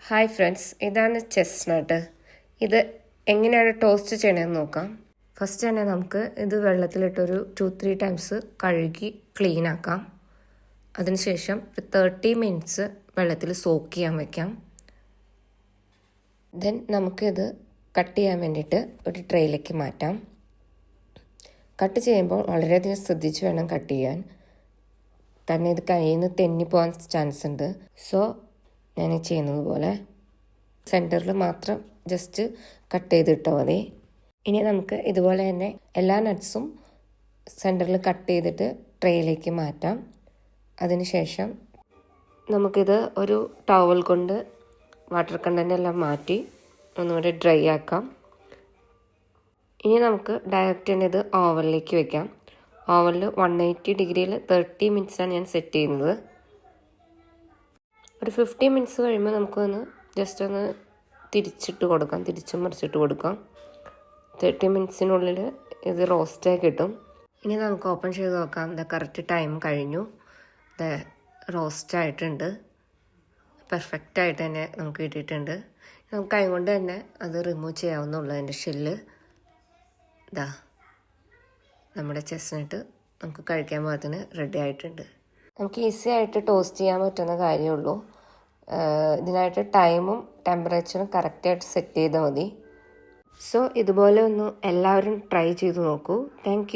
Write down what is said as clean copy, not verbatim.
Hi friends, ഇതാണ് chestnut. ഇത് എങ്ങനെയാണ് ടോസ്റ്റ് ചെയ്യണമെന്ന് നോക്കാം. ഫസ്റ്റ് തന്നെ നമുക്ക് ഇത് വെള്ളത്തിലിട്ടൊരു 2-3 ടൈംസ് കഴുകി ക്ലീൻ ആക്കാം. അതിനുശേഷം ഒരു 30 മിനിറ്റ്സ് വെള്ളത്തിൽ സോക്ക് ചെയ്യാൻ വയ്ക്കാം. ദെൻ നമുക്കിത് കട്ട് ചെയ്യാൻ വേണ്ടിയിട്ട് ഒരു ട്രേയിലേക്ക് മാറ്റാം. കട്ട് ചെയ്യുമ്പോൾ വളരെയധികം ശ്രദ്ധിച്ച് വേണം കട്ട് ചെയ്യാൻ, കാരണം ഇത് കയ്യിൽ നിന്ന് തെന്നിപ്പോകാൻ ചാൻസ് ഉണ്ട്. സോ ഞാൻ ചെയ്യുന്നത് പോലെ സെൻറ്ററിൽ മാത്രം ജസ്റ്റ് കട്ട് ചെയ്തിട്ടാൽ മതി. ഇനി നമുക്ക് ഇതുപോലെ തന്നെ എല്ലാ നട്ട്സും സെൻറ്ററിൽ കട്ട് ചെയ്തിട്ട് ട്രേയിലേക്ക് മാറ്റാം. അതിനുശേഷം നമുക്കിത് ഒരു ടവൽ കൊണ്ട് വാട്ടർ കണ്ടൻ്റ് എല്ലാം മാറ്റി ഒന്നുകൂടി ഡ്രൈ ആക്കാം. ഇനി നമുക്ക് ഡയറക്റ്റ് തന്നെ ഇത് ഓവനിലേക്ക് വെക്കാം. ഓവനിൽ 180 ഡിഗ്രിയിൽ 30 മിനിറ്റ്സാണ് ഞാൻ സെറ്റ് ചെയ്യുന്നത്. ഒരു 50 മിനിറ്റ്സ് കഴിയുമ്പോൾ നമുക്കൊന്ന് ജസ്റ്റ് ഒന്ന് തിരിച്ചും മറിച്ചിട്ട് കൊടുക്കാം. 30 മിനിറ്റ്സിനുള്ളിൽ ഇത് റോസ്റ്റായി കിട്ടും. ഇനി നമുക്ക് ഓപ്പൺ ചെയ്ത് നോക്കാം. ഇത് കറക്റ്റ് ടൈം കഴിഞ്ഞു. ഇത് റോസ്റ്റായിട്ടുണ്ട്. പെർഫെക്റ്റായിട്ട് തന്നെ നമുക്ക് കിട്ടിയിട്ടുണ്ട്. നമുക്ക് കൈ കൊണ്ട് തന്നെ അത് റിമൂവ് ചെയ്യാവുന്നുള്ളൂ. അതിൻ്റെ ഷെല്ല് ഇതാ, നമ്മുടെ ചെസ്നട്ട് നമുക്ക് കഴിക്കാൻ പാകത്തിന് റെഡി ആയിട്ടുണ്ട്. നമുക്ക് ഈസി ആയിട്ട് ടോസ്റ്റ് ചെയ്യാൻ പറ്റുന്ന കാര്യമുള്ളൂ. ഇതിനായിട്ട് ടൈമും ടെമ്പറേച്ചറും കറക്റ്റായിട്ട് സെറ്റ് ചെയ്താൽ മതി. സോ ഇതുപോലെ ഒന്ന് എല്ലാവരും ട്രൈ ചെയ്ത് നോക്കൂ. താങ്ക്